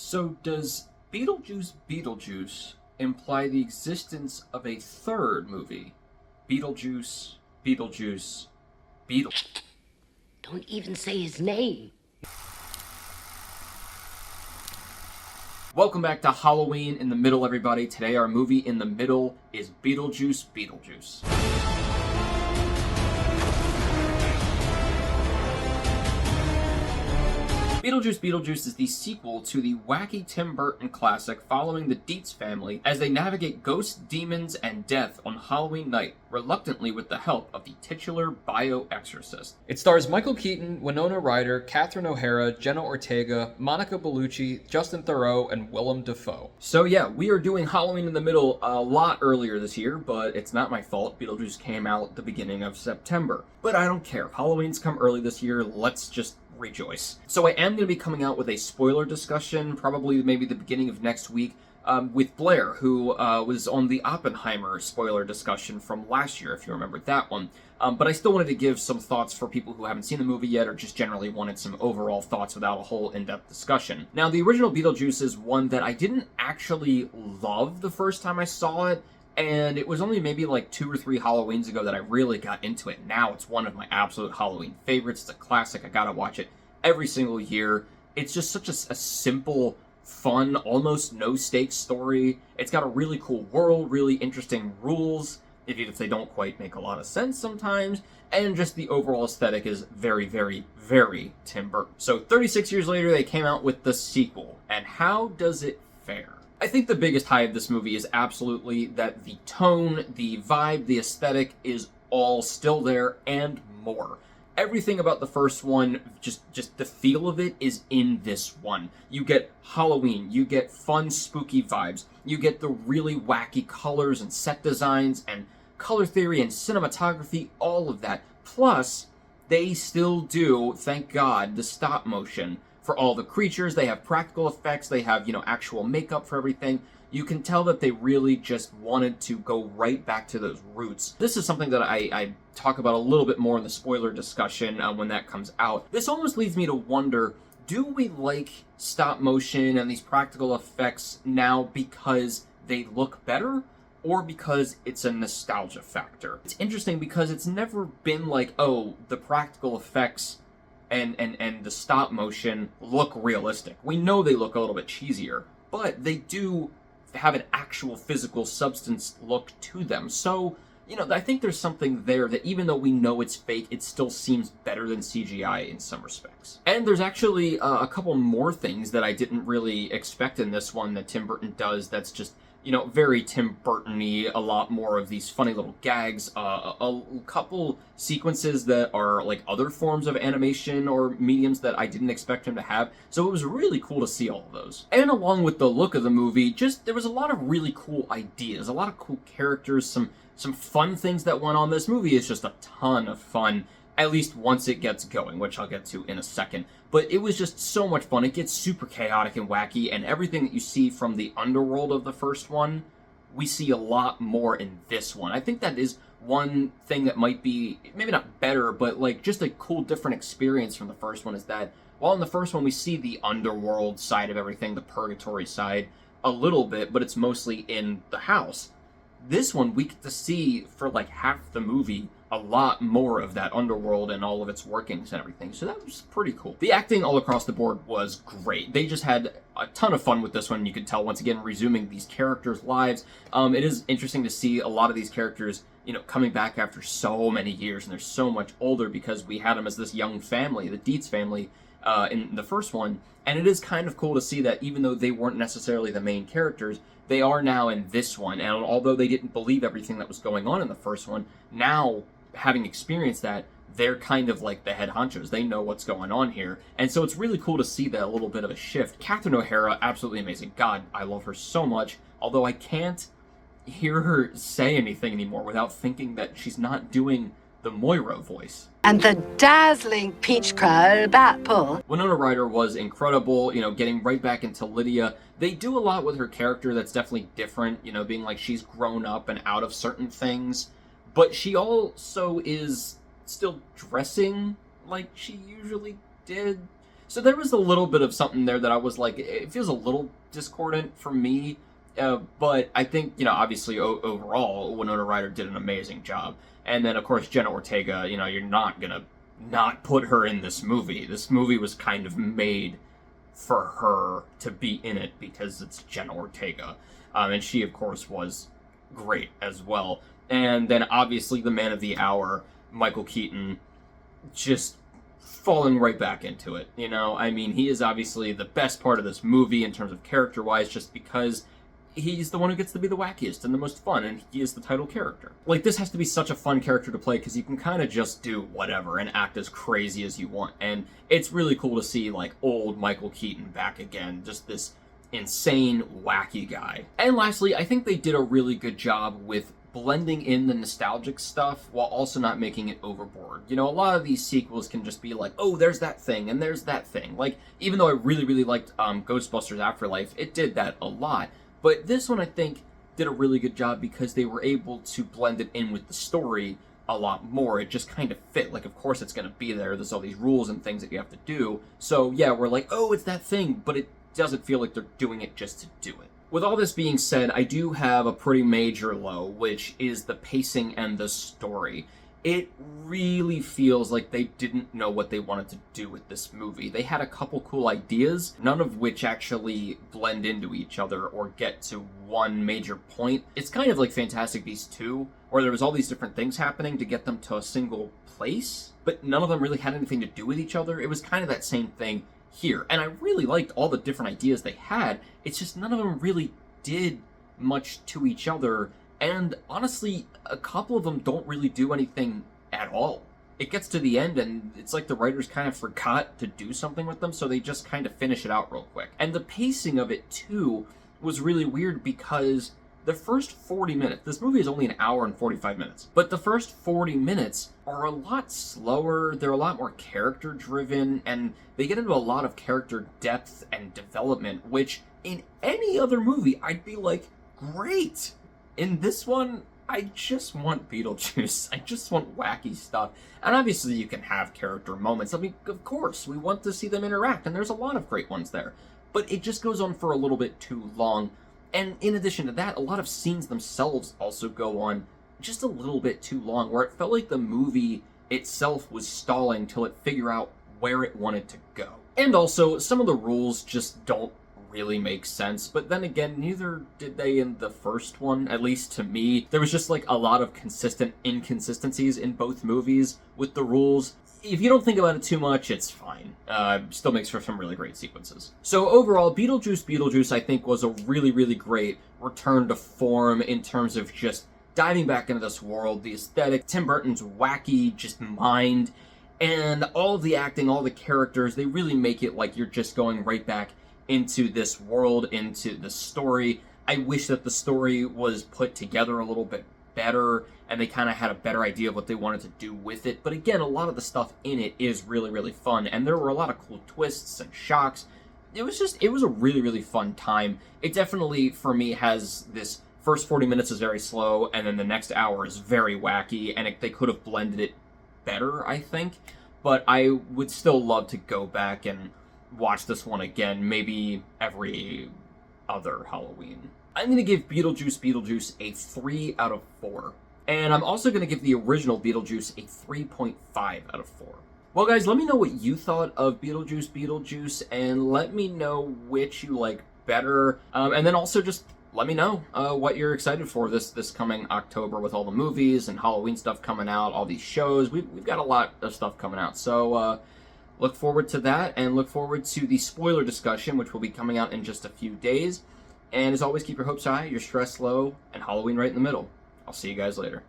So does Beetlejuice Beetlejuice imply the existence of a third movie? Beetlejuice, Beetlejuice, Beetle. Don't even say his name. Welcome back to Halloween in the Middle, everybody. Today our movie in the middle is Beetlejuice Beetlejuice. Beetlejuice Beetlejuice is the sequel to the wacky Tim Burton classic following the Dietz family as they navigate ghosts, demons, and death on Halloween night, reluctantly with the help of the titular bio-exorcist. It stars Michael Keaton, Winona Ryder, Catherine O'Hara, Jenna Ortega, Monica Bellucci, Justin Theroux, and Willem Dafoe. So yeah, we are doing Halloween in the Middle a lot earlier this year, but it's not my fault. Beetlejuice came out at the beginning of September. But I don't care. If Halloween's come early this year, let's just rejoice. So I am going to be coming out with a spoiler discussion, probably maybe the beginning of next week, with Blair, who was on the Oppenheimer spoiler discussion from last year, if you remember that one. But I still wanted to give some thoughts for people who haven't seen the movie yet, or just generally wanted some overall thoughts without a whole in-depth discussion. Now, the original Beetlejuice is one that I didn't actually love the first time I saw it, and it was only maybe like 2 or 3 Halloweens ago that I really got into it. Now it's one of my absolute Halloween favorites. It's a classic. I gotta watch it every single year. It's just such a simple, fun, almost no-stakes story. It's got a really cool world, really interesting rules, even if they don't quite make a lot of sense sometimes. And just the overall aesthetic is very, very, very Tim Burton. So 36 years later, they came out with the sequel. And how does it fare? I think the biggest high of this movie is absolutely that the tone, the vibe, the aesthetic is all still there and more. Everything about the first one, just the feel of it is in this one. You get Halloween, you get fun, spooky vibes, you get the really wacky colors and set designs and color theory and cinematography, all of that. Plus, they still do, thank God, the stop motion. For all the creatures, they have practical effects, they have, actual makeup for everything. You can tell that they really just wanted to go right back to those roots. This is something that I talk about a little bit more in the spoiler discussion when that comes out. This almost leads me to wonder, do we like stop motion and these practical effects now because they look better? Or because it's a nostalgia factor? It's interesting because it's never been like, oh, the practical effects and the stop motion look realistic. We know they look a little bit cheesier, but they do have an actual physical substance look to them. So, I think there's something there that even though we know it's fake, it still seems better than CGI in some respects. And there's actually a couple more things that I didn't really expect in this one that Tim Burton does that's just very Tim Burton-y, a lot more of these funny little gags, a couple sequences that are like other forms of animation or mediums that I didn't expect him to have. So it was really cool to see all of those. And along with the look of the movie, there was a lot of really cool ideas, a lot of cool characters, some fun things that went on. This movie is just a ton of fun, at least once it gets going, which I'll get to in a second. But it was just so much fun. It gets super chaotic and wacky, and everything that you see from the underworld of the first one, we see a lot more in this one. I think that is one thing that might be, maybe not better, but like just a cool different experience from the first one is that while in the first one we see the underworld side of everything, the purgatory side, a little bit, but it's mostly in the house. This one, we get to see, for like half the movie, a lot more of that underworld and all of its workings and everything. So that was pretty cool. The acting all across the board was great. They just had a ton of fun with this one. You could tell, once again, resuming these characters' lives. It is interesting to see a lot of these characters, coming back after so many years, and they're so much older because we had them as this young family, the Dietz family, in the first one. And it is kind of cool to see that even though they weren't necessarily the main characters, they are now in this one. And although they didn't believe everything that was going on in the first one, now, having experienced that, they're kind of like the head honchos. They know what's going on here. And so it's really cool to see that a little bit of a shift. Catherine O'Hara, absolutely amazing. God, I love her so much. Although I can't hear her say anything anymore without thinking that she's not doing the Moira voice. And the dazzling peach curl bat pull. Winona Ryder was incredible, getting right back into Lydia. They do a lot with her character that's definitely different, being like she's grown up and out of certain things. But she also is still dressing like she usually did. So there was a little bit of something there that I was like, it feels a little discordant for me. But I think, obviously overall, Winona Ryder did an amazing job. And then, of course, Jenna Ortega, you're not going to not put her in this movie. This movie was kind of made for her to be in it because it's Jenna Ortega. And she, of course, was great as well. And then, obviously, the man of the hour, Michael Keaton, just falling right back into it. He is obviously the best part of this movie in terms of character-wise, just because he's the one who gets to be the wackiest and the most fun, and he is the title character. Like, this has to be such a fun character to play, because you can kind of just do whatever and act as crazy as you want, and it's really cool to see, like, old Michael Keaton back again, just this insane, wacky guy. And lastly, I think they did a really good job with blending in the nostalgic stuff while also not making it overboard. A lot of these sequels can just be like, oh, there's that thing, and there's that thing. Like, even though I really, really liked Ghostbusters Afterlife, it did that a lot. But this one, I think, did a really good job because they were able to blend it in with the story a lot more. It just kind of fit. Like, of course it's going to be there. There's all these rules and things that you have to do. So, yeah, we're like, oh, it's that thing, but it doesn't feel like they're doing it just to do it. With all this being said, I do have a pretty major low, which is the pacing and the story. It really feels like they didn't know what they wanted to do with this movie. They had a couple cool ideas, none of which actually blend into each other or get to one major point. It's kind of like Fantastic Beasts 2, where there was all these different things happening to get them to a single place, but none of them really had anything to do with each other. It was kind of that same thing here. And I really liked all the different ideas they had. It's just none of them really did much to each other. And honestly, a couple of them don't really do anything at all. It gets to the end and it's like the writers kind of forgot to do something with them, so they just kind of finish it out real quick. And the pacing of it, too, was really weird because the first 40 minutes, this movie is only an hour and 45 minutes, but the first 40 minutes are a lot slower, they're a lot more character-driven, and they get into a lot of character depth and development, which in any other movie, I'd be like, great! In this one, I just want Beetlejuice. I just want wacky stuff. And obviously you can have character moments. I mean, of course, we want to see them interact, and there's a lot of great ones there. But it just goes on for a little bit too long. And in addition to that, a lot of scenes themselves also go on just a little bit too long, where it felt like the movie itself was stalling till it figured out where it wanted to go. And also, some of the rules just don't really makes sense, but then again, neither did they in the first one, at least to me. There was just like a lot of consistent inconsistencies in both movies with the rules. If you don't think about it too much, it's fine. Still makes for some really great sequences. So overall, Beetlejuice Beetlejuice I think was a really, really great return to form in terms of just diving back into this world, the aesthetic, Tim Burton's wacky just mind, and all of the acting, all the characters, they really make it like you're just going right back into this world, into the story. I wish that the story was put together a little bit better, and they kind of had a better idea of what they wanted to do with it. But again, a lot of the stuff in it is really, really fun, and there were a lot of cool twists and shocks. It was a really, really fun time. It definitely, for me, has this first 40 minutes is very slow, and then the next hour is very wacky, and they could have blended it better, I think. But I would still love to go back and watch this one again, maybe every other Halloween. I'm going to give Beetlejuice Beetlejuice a 3 out of 4. And I'm also going to give the original Beetlejuice a 3.5 out of 4. Well, guys, let me know what you thought of Beetlejuice Beetlejuice, and let me know which you like better. And then also just let me know what you're excited for this coming October with all the movies and Halloween stuff coming out, all these shows. We've got a lot of stuff coming out. So, look forward to that, and look forward to the spoiler discussion, which will be coming out in just a few days. And as always, keep your hopes high, your stress low, and Halloween right in the middle. I'll see you guys later.